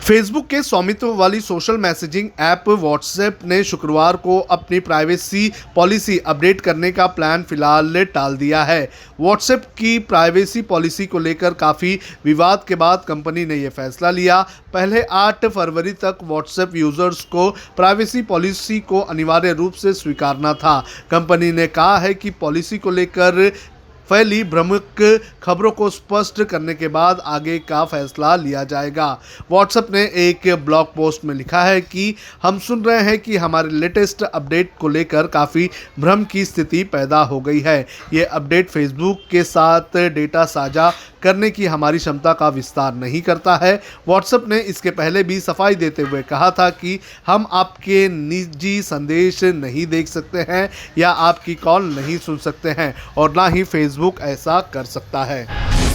Facebook के स्वामित्व वाली सोशल मैसेजिंग ऐप व्हाट्सएप ने शुक्रवार को अपनी प्राइवेसी पॉलिसी अपडेट करने का प्लान फिलहाल टाल दिया है। व्हाट्सएप की प्राइवेसी पॉलिसी को लेकर काफ़ी विवाद के बाद कंपनी ने यह फैसला लिया। पहले 8 फरवरी तक व्हाट्सएप यूजर्स को प्राइवेसी पॉलिसी को अनिवार्य रूप से स्वीकारना था। कंपनी ने कहा है कि पॉलिसी को लेकर फैली भ्रामक खबरों को स्पष्ट करने के बाद आगे का फैसला लिया जाएगा। व्हाट्सएप ने एक ब्लॉग पोस्ट में लिखा है कि हम सुन रहे हैं कि हमारे लेटेस्ट अपडेट को लेकर काफ़ी भ्रम की स्थिति पैदा हो गई है। ये अपडेट फेसबुक के साथ डेटा साझा करने की हमारी क्षमता का विस्तार नहीं करता है। व्हाट्सएप ने इसके पहले भी सफाई देते हुए कहा था कि हम आपके निजी संदेश नहीं देख सकते हैं या आपकी कॉल नहीं सुन सकते हैं और ना ही फेसबुक ऐसा कर सकता है।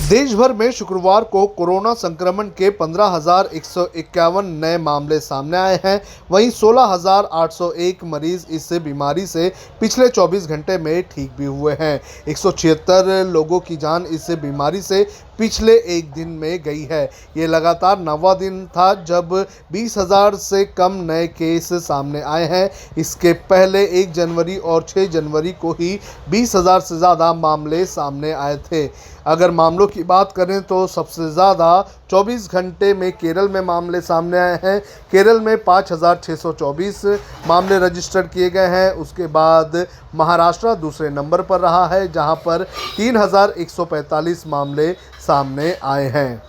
देश भर में शुक्रवार को कोरोना संक्रमण के 15,151 नए मामले सामने आए हैं। वहीं 16,801 मरीज इस बीमारी से पिछले 24 घंटे में ठीक भी हुए हैं। 176 लोगों की जान इस बीमारी से पिछले एक दिन में गई है। ये लगातार 9वां दिन था जब 20,000 से कम नए केस सामने आए हैं। इसके पहले 1 जनवरी और 6 जनवरी को ही 20,000 से ज़्यादा मामले सामने आए थे। अगर मामलों की बात करें तो सबसे ज़्यादा 24 घंटे में केरल में मामले सामने आए हैं। केरल में 5,624 मामले रजिस्टर्ड किए गए हैं। उसके बाद महाराष्ट्र दूसरे नंबर पर रहा है जहां पर 3,145 मामले सामने आए हैं।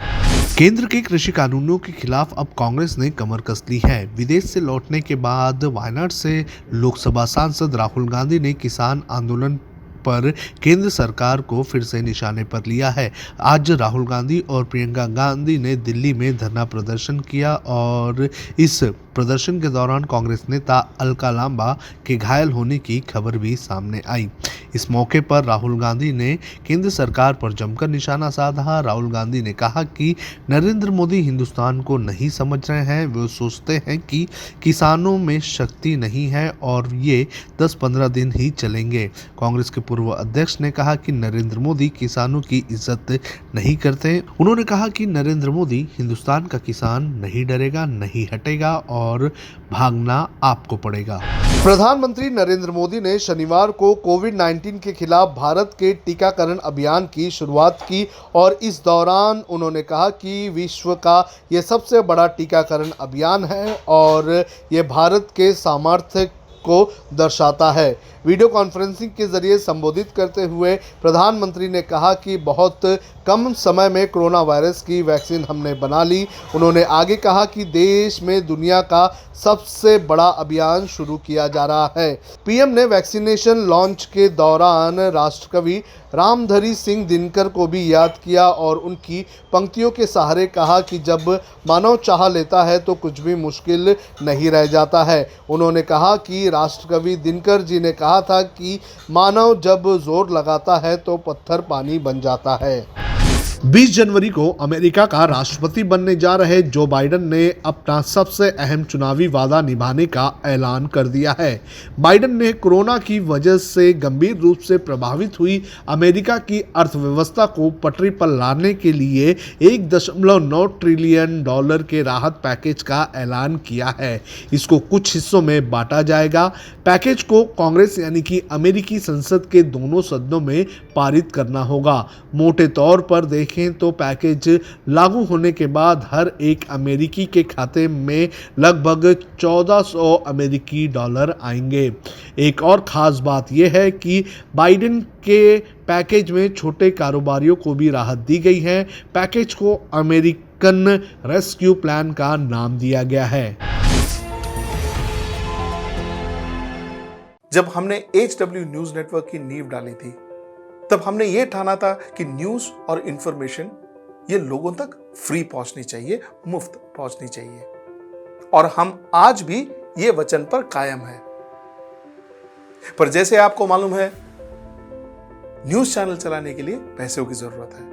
केंद्र के कृषि कानूनों के खिलाफ अब कांग्रेस ने कमर कस ली है। विदेश से लौटने के बाद वायनाड से लोकसभा सांसद राहुल गांधी ने किसान आंदोलन पर केंद्र सरकार को फिर से निशाने पर लिया है। आज राहुल गांधी और प्रियंका गांधी ने दिल्ली में धरना प्रदर्शन किया और इस प्रदर्शन के दौरान कांग्रेस नेता अलका लांबा के घायल होने की खबर भी सामने आई। इस मौके पर राहुल गांधी ने केंद्र सरकार पर जमकर निशाना साधा। राहुल गांधी ने कहा कि नरेंद्र मोदी हिंदुस्तान को नहीं समझ रहे हैं। वो सोचते हैं कि किसानों में शक्ति नहीं है और ये 10-15 दिन ही चलेंगे। कांग्रेस के पूर्व अध्यक्ष ने कहा कि नरेंद्र मोदी किसानों की इज्जत नहीं करते। उन्होंने कहा कि नरेंद्र मोदी हिंदुस्तान का किसान नहीं डरेगा, नहीं हटेगा और भागना आपको पड़ेगा। प्रधानमंत्री नरेंद्र मोदी ने शनिवार को कोविड-19 के खिलाफ भारत के टीकाकरण अभियान की शुरुआत की और इस दौरान उन्होंने कहा कि विश्व का यह सबसे बड़ा टीकाकरण अभियान है और ये भारत के सामर्थ्य को दर्शाता है। वीडियो कॉन्फ्रेंसिंग के जरिए संबोधित करते हुए प्रधानमंत्री ने कहा कि बहुत कम समय में कोरोना वायरस की वैक्सीन हमने बना ली। उन्होंने आगे कहा कि देश में दुनिया का सबसे बड़ा अभियान शुरू किया जा रहा है। पीएम ने वैक्सीनेशन लॉन्च के दौरान राष्ट्रकवि रामधारी सिंह दिनकर को भी याद किया और उनकी पंक्तियों के सहारे कहा कि जब मानव चाह लेता है तो कुछ भी मुश्किल नहीं रह जाता है। उन्होंने कहा कि राष्ट्रकवि दिनकर जी ने कहा था कि मानव जब जोर लगाता है तो पत्थर पानी बन जाता है। 20 जनवरी को अमेरिका का राष्ट्रपति बनने जा रहे जो बाइडेन ने अपना सबसे अहम चुनावी वादा निभाने का ऐलान कर दिया है। बाइडेन ने कोरोना की वजह से गंभीर रूप से प्रभावित हुई अमेरिका की अर्थव्यवस्था को पटरी पर लाने के लिए $1.9 ट्रिलियन के राहत पैकेज का ऐलान किया है। इसको कुछ हिस्सों में बांटा जाएगा। पैकेज को कांग्रेस यानी कि अमेरिकी संसद के दोनों सदनों में पारित करना होगा। मोटे तौर पर देखें तो पैकेज लागू होने के बाद हर एक अमेरिकी के खाते में लगभग $1,400 अमेरिकी आएंगे। एक और खास बात यह है कि बाइडेन के पैकेज में छोटे कारोबारियों को भी राहत दी गई है। पैकेज को अमेरिकन रेस्क्यू प्लान का नाम दिया गया है। जब हमने HW न्यूज नेटवर्क की नींव डाली थी तब हमने ये ठाना था कि न्यूज और इंफॉर्मेशन ये लोगों तक फ्री पहुंचनी चाहिए, मुफ्त पहुंचनी चाहिए और हम आज भी ये वचन पर कायम हैं। पर जैसे आपको मालूम है न्यूज चैनल चलाने के लिए पैसों की जरूरत है,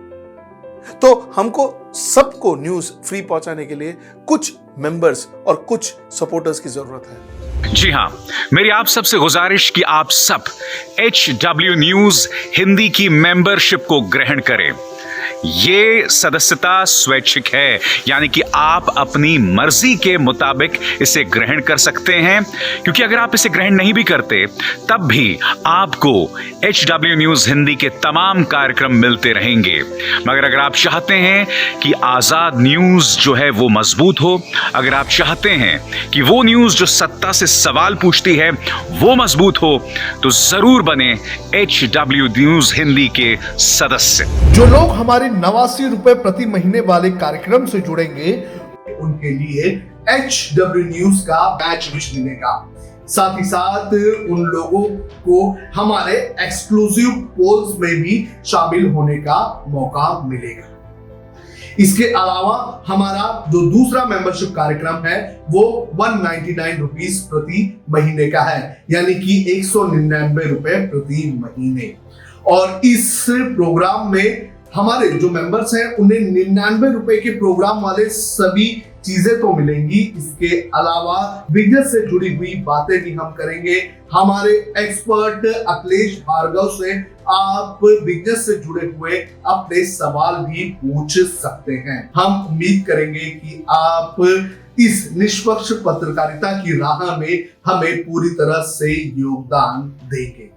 तो हमको सबको न्यूज फ्री पहुंचाने के लिए कुछ मेंबर्स और कुछ सपोर्टर्स की जरूरत है। जी हां, मेरी आप सबसे गुजारिश कि आप सब HW न्यूज हिंदी की मेंबरशिप को ग्रहण करें। ये सदस्यता स्वैच्छिक है, यानी कि आप अपनी मर्जी के मुताबिक इसे ग्रहण कर सकते हैं, क्योंकि अगर आप इसे ग्रहण नहीं भी करते तब भी आपको HW न्यूज हिंदी के तमाम कार्यक्रम मिलते रहेंगे। मगर अगर आप चाहते हैं कि आजाद न्यूज जो है वो मजबूत हो, अगर आप चाहते हैं कि वो न्यूज जो सत्ता से सवाल पूछती है वो मजबूत हो, तो जरूर बने HW न्यूज हिंदी के सदस्य। जो लोग हमारे 89 रुपए प्रति महीने वाले कार्यक्रम से जुड़ेंगे उनके लिए HW न्यूज का बैच विश मिलेगा। साथ ही साथ उन लोगों को हमारे एक्सक्लूसिव पोल्स में भी शामिल होने का मौका मिलेगा। इसके अलावा हमारा जो दूसरा मेंबरशिप कार्यक्रम है वो 199 रुपीस प्रति महीने का है, यानी कि 199 रुपए प्रति महीने। और इस प्रोग्राम में हमारे जो मेंबर्स हैं उन्हें 99 रुपए के प्रोग्राम वाले सभी चीजें तो मिलेंगी। इसके अलावा बिजनेस से जुड़ी हुई बातें भी हम करेंगे। हमारे एक्सपर्ट अखिलेश भार्गव से आप बिजनेस से जुड़े हुए अपने सवाल भी पूछ सकते हैं। हम उम्मीद करेंगे कि आप इस निष्पक्ष पत्रकारिता की राह में हमें पूरी तरह से योगदान देंगे।